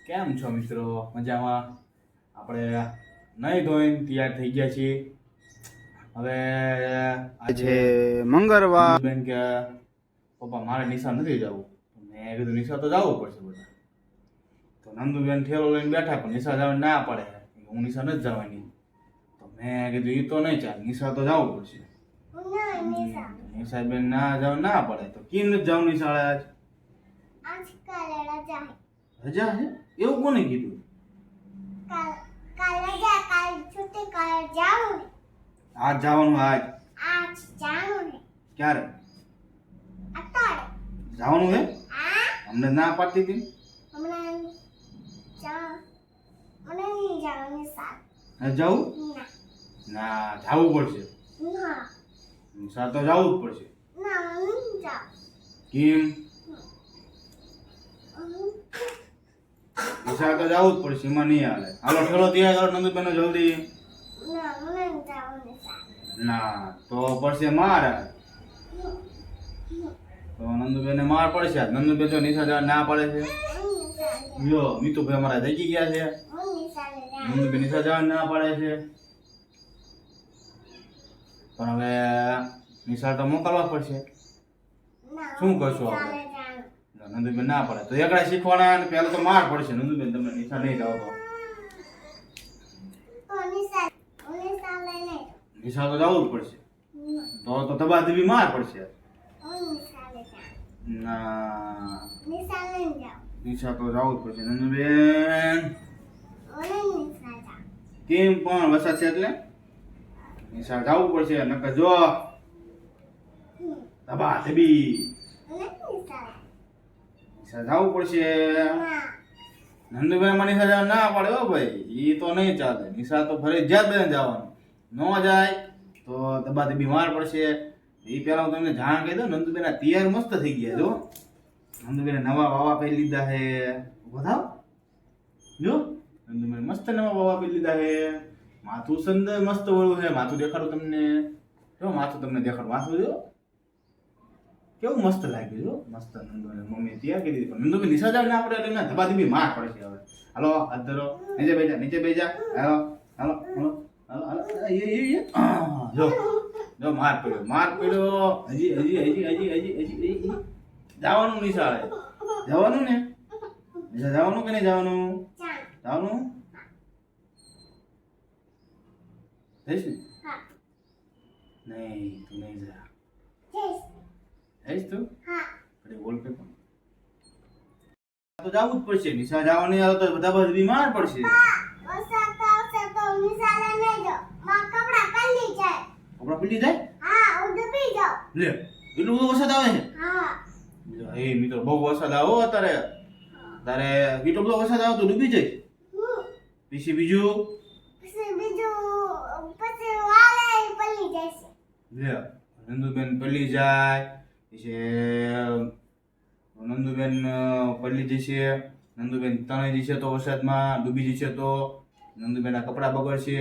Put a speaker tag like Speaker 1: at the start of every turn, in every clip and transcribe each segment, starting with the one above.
Speaker 1: કેમ છો મિત્રો? મજામાં? આપણે નહીં ધોઈને તૈયાર થઈ ગયા છીએ. હવે આજે મંગળવાર બેન કે પપ્પા મારે નિશા નથી જવું. મેં કીધું નિશા તો જવું પડશે બધા. તો નંદુબેન ઠેલો લઈને બેઠા પણ નિશા જવાની ના પડે. હું નિશા નથી જવાની. તો મેં કીધું એ તો નહીં ચાલે, નિશા તો જવું પડશે. નિશા બેન ના જવું ના પડે તો કેમ નથી જવું નિશાળે આજ? રજા છે? એવું કોને કીધું? આજ જવાનું? આજ ક્યારે જવાનું હે? અમને ના પાડતી હતી. જવું ના જવું પડશે. નિશા તો જવું જ પડશે. કેમ? નિશા તો જવું જ પડશે, એમાં નહીં હાલે. હાલો ઠેલો તૈયાર કરો નંદુબેન જલ્દી. ના તો પડશે માર. તો નંદુબેન માર પડશે. નંદુબેન જો નિશા જવા ના પડે છે. જો મીતુભાઈ અમારા જગી ગયા છે. નંદુબેન નિશા જવા ના પડે છે. પણ હવે નિશા તો મોકલવા પડશે. શું કરશું આપણે? નંદુબેન ના પડે તો એકડા શીખવાના અને પેલા તો માર પડશે. નંદુબેન તમને નિશા નહીં જાવ તો નિશા તો જવું જ પડશે. તો દબા દબી માર પડશે. ના નિશા તો જવું જ પડશે નંદુબેન. કેમ પણ વરસાદ છે એટલે નિશા જવું પડશે. નકર જો દબા દબી નિશા જવું પડશે. નંદુબેન માં નિશા જવા ના પડે હો ભાઈ, એ તો નહીં ચાલે. નિશા તો ફરજિયાત બધાને જવાનું. ન જાય તો દબા દબી માર પડશે. એ પેલા હું તમને જાણ કહી દઉં, નંદુબેન તૈયાર મસ્ત થઈ ગયા. જો નંદુબેન નવા વાવા પહેરી લીધા હે. બતાવ જો નંદુબેન મસ્ત નવા વાવા પહેરી લીધા હે. માથું સુંદર મસ્ત વળું હે. માથું દેખાડું તમને. જો માથું તમને દેખાડું. માથું જો કેવું મસ્ત લાગ્યું. જો મસ્ત નંદુબેન મમ્મી તૈયાર કરી દીધી. પણ નંદુબેન નિશા જાવ ના પડે એટલે ના ધબા ધબી માર પડશે. હવે હાલો હાથ ધરો, નીચે બેજા, નીચે બેજા. હાલો હાલો હાલો હાલો. જો જો માર પડ્યો, માર પડ્યો. હજી હજી હજી હજી હજી હજી હજી જવાનું નિશાળે. જવાનું ને નિશા? જવાનું કે નહીં જવાનું? જવાનું જઈશ ને? નહીં તું નહીં જા. જઈશ તું? બોલ પે પણ તો જવું જ પડશે. નિશા જવા નહીં આવે તો બધા બધી બીમાર પડશે. કપડા પીલી જાય? લે એટલું બધું વરસાદ આવે છે? એ મિત્રો બહુ વરસાદ આવો અત્યારે. તારે એટલો બધો વરસાદ આવે તો ડૂબી જાય. પછી બીજું લે નંદુબેન પલ્લી જાય. પછી નંદુબેન પલ્લી જશે. નંદુબેન તણાઈ જશે તો વરસાદમાં ડૂબી જશે તો નંદુબેનના કપડા બગડશે.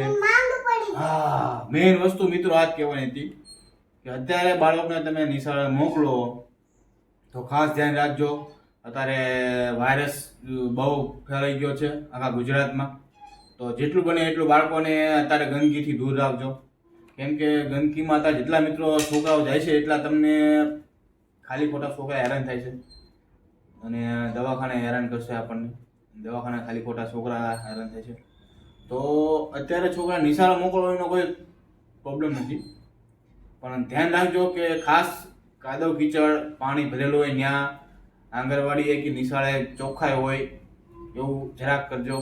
Speaker 1: હા મેઇન વસ્તુ મિત્રો આ જ કહેવાની હતી કે અત્યારે બાળકને તમે નિશાળે મોકલો તો ખાસ ધ્યાન રાખજો. અત્યારે વાયરસ બહુ ફેલાઈ ગયો છે આખા ગુજરાતમાં. તો જેટલું બને એટલું બાળકોને અત્યારે ગંદકીથી દૂર રાખજો. કેમ કે ગંદકીમાં અત્યારે જેટલા મિત્રો છોકરાઓ જાય છે એટલા તમને ખાલી ખોટા છોકરા હેરાન થાય છે અને દવાખાને હેરાન કરશે આપણને. દવાખાને ખાલી ખોટા છોકરા હેરાન થાય છે. તો અત્યારે છોકરા નિશાળે મોકલવો એનો કોઈ પ્રોબ્લેમ નથી. પણ ધ્યાન રાખજો કે ખાસ કાદવ કીચડ પાણી ભરેલું હોય ત્યાં આંગણવાડી કે નિશાળે ચોખ્ખાઈ હોય એવું જરાક કરજો.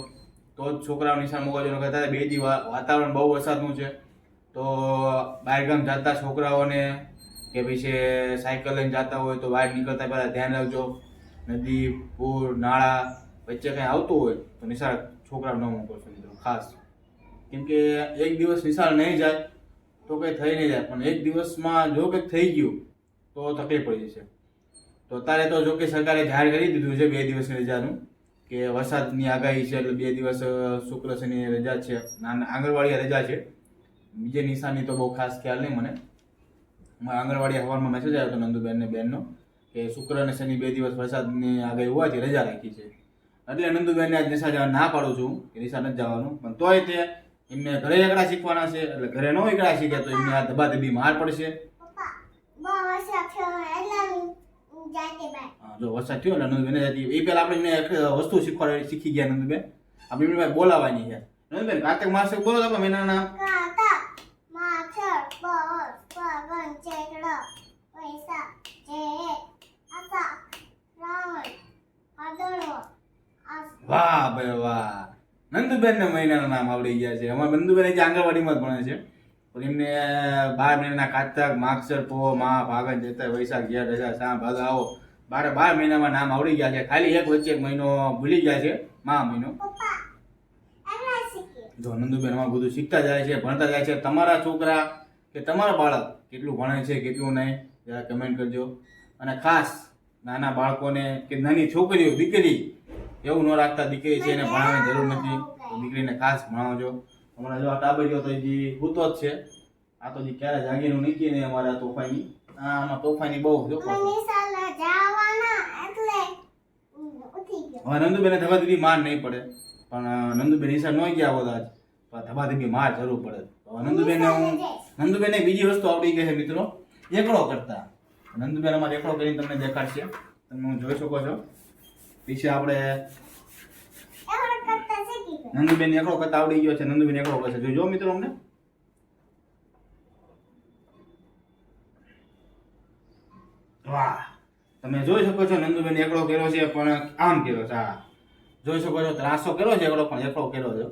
Speaker 1: તો જ છોકરાઓ નિશાળ મોકલજો. અત્યારે 2 દિવસ વાતાવરણ બહુ વરસાદનું છે તો બહારગામ જતા છોકરાઓને કે પછી સાયકલ લઈને જતા હોય તો બહાર નીકળતા પહેલાં ધ્યાન રાખજો. નદી પૂર નાળા વચ્ચે કંઈ આવતું હોય તો નિશાળ છોકરાઓ ન મોકલશો મિત્રો ખાસ. કેમ કે એક દિવસ નિશાળ નહીં જાય તો કંઈ થઈ નહીં જાય. પણ એક દિવસમાં જો કંઈક થઈ ગયું તો તકલીફ પડી જશે. તો અત્યારે તો જો કે સરકારે જાહેર કરી દીધું છે 2 દિવસની રજાનું કે વરસાદની આગાહી છે એટલે 2 દિવસ શુક્ર શનિની રજા છે. આંગણવાડી રજા છે. બીજે નિશાળની તો બહુ ખાસ ખ્યાલ નહીં મને. મારા આંગણવાડી હવારમાં મેસેજ આવ્યો હતો નંદુબેન ને બેનનો કે શુક્ર અને શનિ 2 દિવસ વરસાદની આગાહી હોવાથી રજા રાખી છે. એટલે નંદુબેનને આજ નિશા જવા ના પાડું છું કે નિશા નથી જવાનું, પણ તોય તે એમને ઘરે એકડા શીખવાના છે, એટલે ઘરે નો એકડા શીખે તો એમને આ ધબાધબી માર પડશે. હા, જો વરસાદ થયો એટલે નંદુબેન જતી એ પહેલા આપણે એમને એક વસ્તુ શીખી ગયા નંદુબેન. આપણે એમને બોલાવવાની છે. નંદુબેન કાર્તિક માસ બોલો તો આપણે મહિનાના વાહ ભાઈ વાહ, નંદુબેન ને મહિનાના નામ આવડી ગયા છે. અમારા નંદુબેન જે આંગણવાડીમાં જ ભણે છે, પણ એમને 12 મહિનાના કારતક, માગસર, પો, મા, ફાગણ, ચૈત્ર, વૈશાખ, જેઠ, અષાઢ, સાવન, ભાદરવો આવો 12 મહિનામાં નામ આવડી ગયા છે. ખાલી એક વચ્ચે એક મહિનો ભૂલી ગયા છે, મા મહિનો. જો નંદુબેન અમારું બધું શીખતા જાય છે, ભણતા જાય છે. તમારા છોકરા કે તમારા બાળક કેટલું ભણે છે કેટલું નહીં જરા કમેન્ટ કરજો. અને ખાસ નાના બાળકોને કે નાની છોકરીઓ દીકરી એવું ન રાખતા, દીકરી છે એને ભણાવવાની જરૂર નથી, દીકરીને ખાસ ભણાવજો. હમણાં જો આ ટાબરીઓ તો હજી સૂતો જ છે. આ તો હજી ક્યારે જાગીનું નીકળી ને અમારા તોફાની આમાં તોફાની બહુ જો. હવે નંદુબેને ધબાધબી માર નહીં પડે, પણ નંદુબેન ઈશા ન ગયા હોત આજ તો ધબાધબી માર જરૂર પડે. નંદુબેને બીજી વસ્તુ આવડી ગઈ છે મિત્રો, એકડો કરતા. નંદુબેન અમારે એકડો કરીને તમને દેખાડશે, તમે જોઈ શકો છો. પીછે આપણે નંદુબેન એકડો કરતા આવડી ગયો છે. નંદુબેન એકડો કરશે, જોજો મિત્રો. અમને વાહ, તમે જોઈ શકો છો નંદુબેન એકડો કર્યો છે, પણ આમ કર્યો છે. હા, જોઈ શકો છો ત્રાસો કર્યો છે એકડો, પણ એકડો કર્યો છે.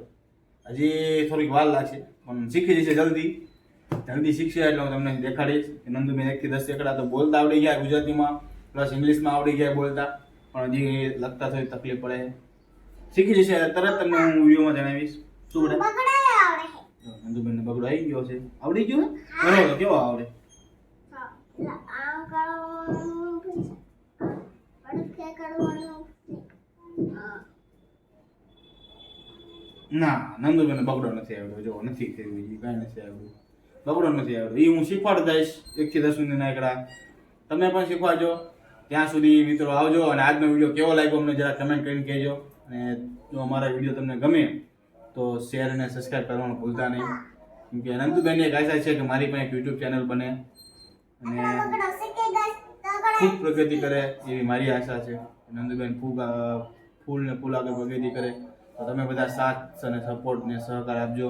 Speaker 1: હજી થોડીક વાર લાગશે, પણ શીખી જશે જલ્દી શીખશે. એટલે હું તમને દેખાડીશ કે નંદુબેન 1 થી 10 એકડા તો બોલતા આવડી ગયા ગુજરાતીમાં, પ્લસ ઇંગ્લિશમાં આવડી ગયા બોલતા, પણ હજી લખતા થોડી તકલીફ પડે. શીખી જશે તરત, તમને હું વિડીયોમાં જણાવીશ. શું પડે? નંદુબેન ને બગડો આવી ગયો છે. આવડી ગયો બરોબર, કેવો આવડે? ના, નંદુબેન બગડો નથી આવડ્યો. જો નથી થયું, કઈ નથી આવડ્યું, બગડો નથી આવડ્યો. એ હું શીખવાડ દઈશ 1 થી 10 સુધીના એકડા. તમે પણ શીખવાડજો. ત્યાં સુધી મિત્રો આવજો. અને આજનો વિડીયો કેવો લાગ્યો અમને જરા કમેન્ટ કરીને કહેજો. અને જો અમારા વિડીયો તમને ગમે તો શેર અને સબસ્ક્રાઈબ કરવાનું ભૂલતા નહીં. કેમ કે નંદુબેનની એક આશા છે કે મારી પણ એક યુટ્યુબ ચેનલ બને અને ખૂબ પ્રગતિ કરે એવી મારી આશા છે. નંદુબેન ફૂલ ને ફૂલ આગળ પ્રગતિ કરે તો તમે બધા સાથ અને સપોર્ટ ને સહકાર આપજો,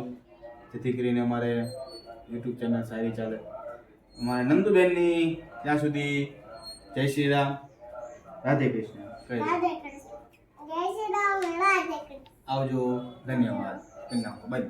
Speaker 1: જેથી કરીને અમારે યુટ્યુબ ચેનલ સારી ચાલે. અમારે નંદુબેનની ત્યાં સુધી જય શ્રી રામ, રાધે કૃષ્ણ કહી આવજો. ધન્યવાદ. બાય.